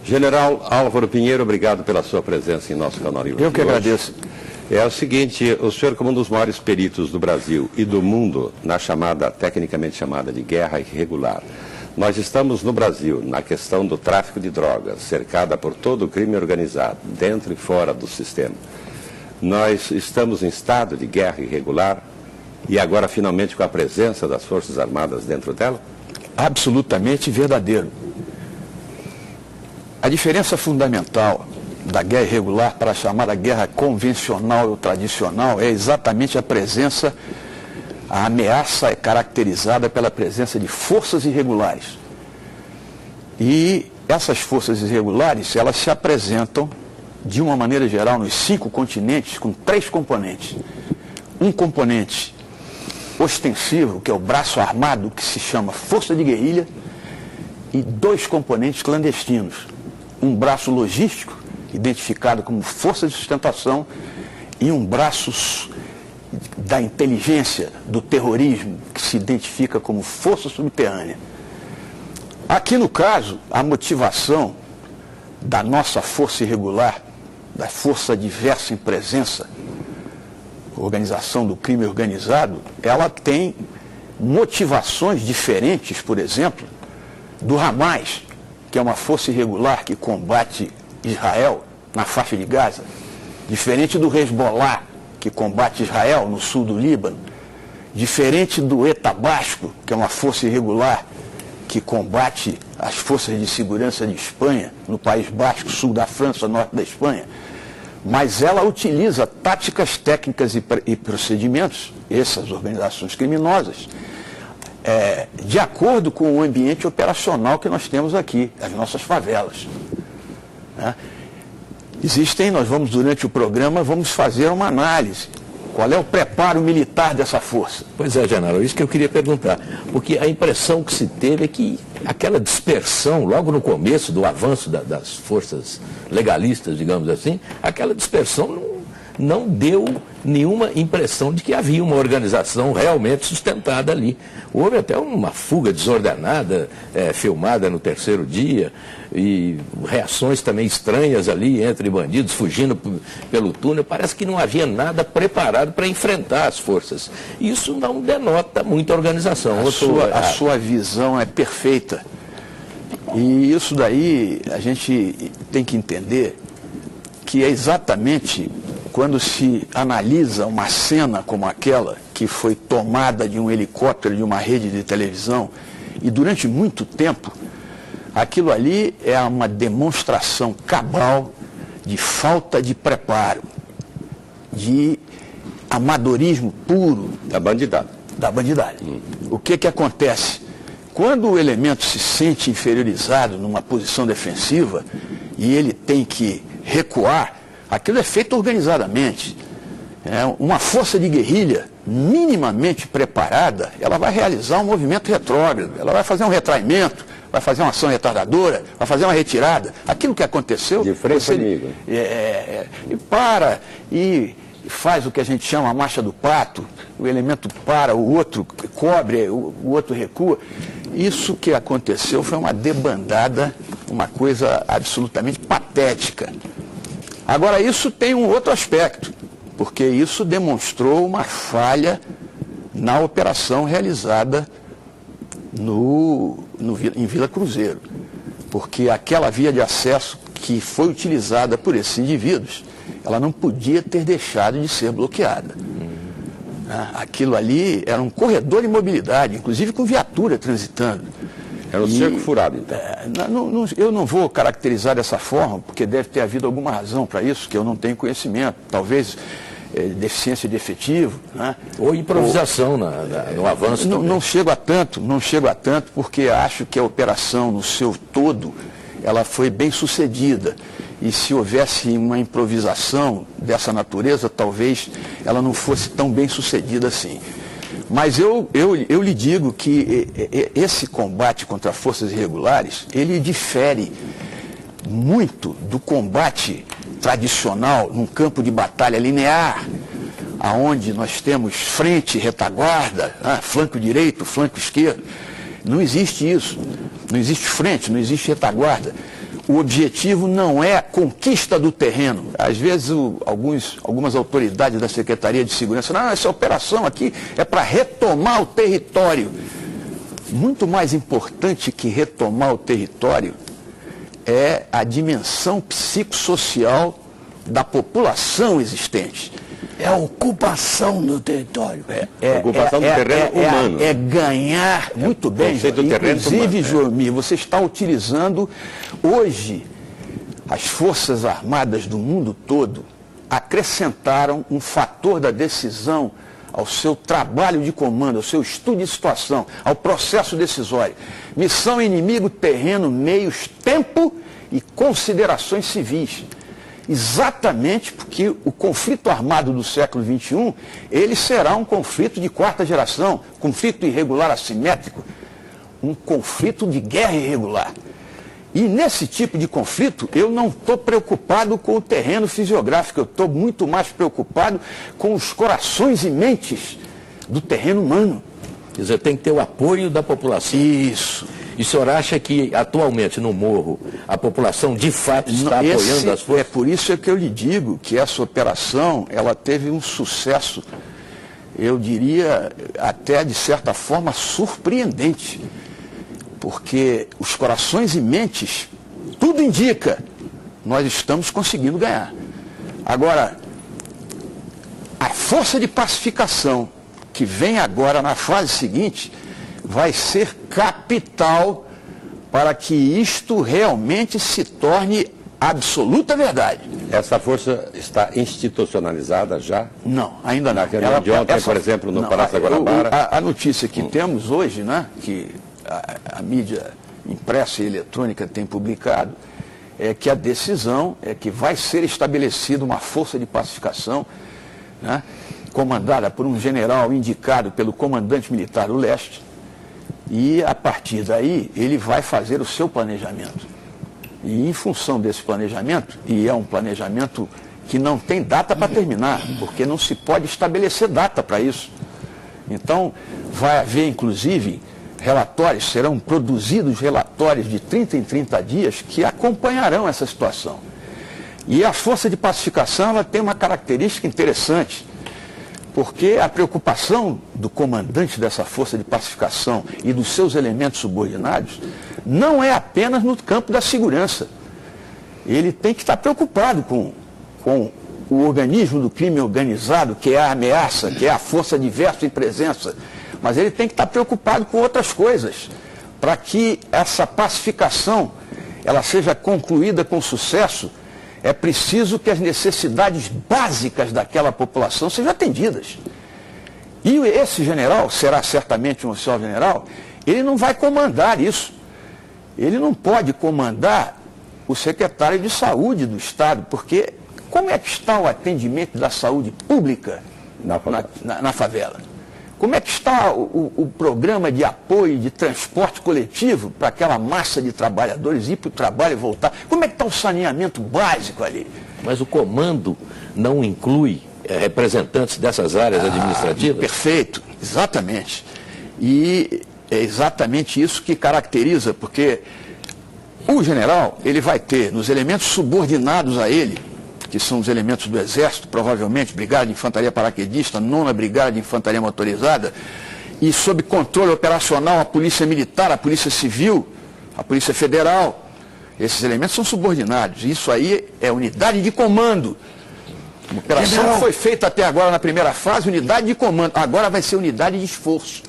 General Álvaro Pinheiro, obrigado pela sua presença em nosso canal. Eu que agradeço. É o seguinte, o senhor, como um dos maiores peritos do Brasil e do mundo na chamada, tecnicamente chamada de guerra irregular, nós estamos no Brasil, na questão do tráfico de drogas, cercada por todo o crime organizado, dentro e fora do sistema. Nós estamos em estado de guerra irregular e agora finalmente com a presença das Forças Armadas dentro dela? Absolutamente verdadeiro. A diferença fundamental da guerra irregular para a chamada guerra convencional ou tradicional é exatamente a presença, a ameaça é caracterizada pela presença de forças irregulares. E essas forças irregulares, elas se apresentam, de uma maneira geral, nos 5 continentes, com 3 componentes. Um componente ostensivo, que é o braço armado, que se chama força de guerrilha, e 2 componentes clandestinos. Um braço logístico, identificado como força de sustentação, e um braço da inteligência, do terrorismo, que se identifica como força subterrânea. Aqui no caso, a motivação da nossa força irregular, da força diversa em presença, organização do crime organizado, ela tem motivações diferentes, por exemplo, do Hamas, que é uma força irregular que combate Israel na faixa de Gaza, diferente do Hezbollah, que combate Israel no sul do Líbano, diferente do ETA Basco, que é uma força irregular que combate as forças de segurança de Espanha, no País Basco, sul da França, norte da Espanha. Mas ela utiliza táticas técnicas e procedimentos, essas organizações criminosas, de acordo com o ambiente operacional que nós temos aqui, as nossas favelas. Né? Nós vamos, durante o programa, vamos fazer uma análise. Qual é o preparo militar dessa força? Pois é, general, isso que eu queria perguntar. Porque a impressão que se teve é que aquela dispersão, logo no começo do avanço das forças legalistas, digamos assim, aquela dispersão não deu nenhuma impressão de que havia uma organização realmente sustentada ali. Houve até uma fuga desordenada, filmada no 3º dia, e reações também estranhas ali entre bandidos fugindo pelo túnel. Parece que não havia nada preparado para enfrentar as forças. Isso não denota muita organização. A sua visão é perfeita. E isso daí a gente tem que entender que é exatamente quando se analisa uma cena como aquela, que foi tomada de um helicóptero de uma rede de televisão, e durante muito tempo, aquilo ali é uma demonstração cabal de falta de preparo, de amadorismo puro. Da bandidagem. Da bandidagem. O que acontece? Quando o elemento se sente inferiorizado numa posição defensiva e ele tem que recuar, aquilo é feito organizadamente. Uma força de guerrilha minimamente preparada, ela vai realizar um movimento retrógrado, ela vai fazer um retraimento, vai fazer uma ação retardadora, vai fazer uma retirada. Aquilo que aconteceu... De frente ao inimigo. E para, e faz o que a gente chama a marcha do pato, o elemento para, o outro cobre, o outro recua. Isso que aconteceu foi uma debandada, uma coisa absolutamente patética. Agora, isso tem um outro aspecto, porque isso demonstrou uma falha na operação realizada em Vila Cruzeiro. Porque aquela via de acesso que foi utilizada por esses indivíduos, ela não podia ter deixado de ser bloqueada. Aquilo ali era um corredor de mobilidade, inclusive com viatura transitando. Era um cerco furado, então. Eu não vou caracterizar dessa forma, porque deve ter havido alguma razão para isso, que eu não tenho conhecimento. Talvez deficiência de efetivo. Né? Ou improvisação no avanço. Não chego a tanto, porque acho que a operação no seu todo, ela foi bem sucedida. E se houvesse uma improvisação dessa natureza, talvez ela não fosse tão bem sucedida assim. Mas eu lhe digo que esse combate contra forças irregulares, ele difere muito do combate tradicional num campo de batalha linear, aonde nós temos frente, retaguarda, flanco direito, flanco esquerdo. Não existe isso. Não existe frente, não existe retaguarda. o objetivo não é a conquista do terreno. Às vezes algumas autoridades da Secretaria de Segurança, não, essa operação aqui é para retomar o território. Muito mais importante que retomar o território é a dimensão psicossocial da população existente. É a ocupação do território. Ocupação do terreno humano. É ganhar, muito bem, inclusive, Joelmir, você está utilizando, hoje, as Forças Armadas do mundo todo acrescentaram um fator da decisão ao seu trabalho de comando, ao seu estudo de situação, ao processo decisório. Missão inimigo, terreno, meios, tempo e considerações civis. Exatamente porque o conflito armado do século XXI, ele será um conflito de quarta geração, conflito irregular assimétrico, um conflito de guerra irregular. E nesse tipo de conflito, eu não estou preocupado com o terreno fisiográfico, eu estou muito mais preocupado com os corações e mentes do terreno humano. Quer dizer, tem que ter o apoio da população. Isso. E o senhor acha que, atualmente, no Morro, a população, de fato, está apoiando as forças? É por isso que eu lhe digo que essa operação, ela teve um sucesso, eu diria, até de certa forma, surpreendente. Porque os corações e mentes, tudo indica, nós estamos conseguindo ganhar. Agora, a força de pacificação que vem agora na fase seguinte vai ser capital para que isto realmente se torne absoluta verdade. Essa força está institucionalizada já? Não, ainda não. Na reunião de ontem, por exemplo, no Palácio da Guanabara? A notícia que temos hoje, né, que a mídia impressa e eletrônica tem publicado, é que a decisão é que vai ser estabelecida uma força de pacificação, né, comandada por um general indicado pelo comandante militar do leste, e a partir daí ele vai fazer o seu planejamento. E em função desse planejamento, e é um planejamento que não tem data para terminar, porque não se pode estabelecer data para isso. Então, vai haver inclusive relatórios, serão produzidos relatórios de 30 em 30 dias que acompanharão essa situação. E a força de pacificação, ela tem uma característica interessante, porque a preocupação do comandante dessa força de pacificação e dos seus elementos subordinados não é apenas no campo da segurança. Ele tem que estar preocupado com o organismo do crime organizado, que é a ameaça, que é a força diversa em presença. Mas ele tem que estar preocupado com outras coisas, para que essa pacificação ela seja concluída com sucesso. É preciso que as necessidades básicas daquela população sejam atendidas. E esse general, será certamente um oficial general, ele não vai comandar isso. Ele não pode comandar o secretário de saúde do Estado, porque como é que está o atendimento da saúde pública na favela? Como é que está o programa de apoio de transporte coletivo para aquela massa de trabalhadores ir para o trabalho e voltar? Como é que está o saneamento básico ali? Mas o comando não inclui representantes dessas áreas administrativas? Perfeito, exatamente. E é exatamente isso que caracteriza, porque o general, ele vai ter nos elementos subordinados a ele, que são os elementos do Exército, provavelmente Brigada de Infantaria Paraquedista, 9ª Brigada de Infantaria Motorizada, e sob controle operacional a Polícia Militar, a Polícia Civil, a Polícia Federal. Esses elementos são subordinados. Isso aí é unidade de comando. A operação foi feita até agora na primeira fase, unidade de comando. Agora vai ser unidade de esforço.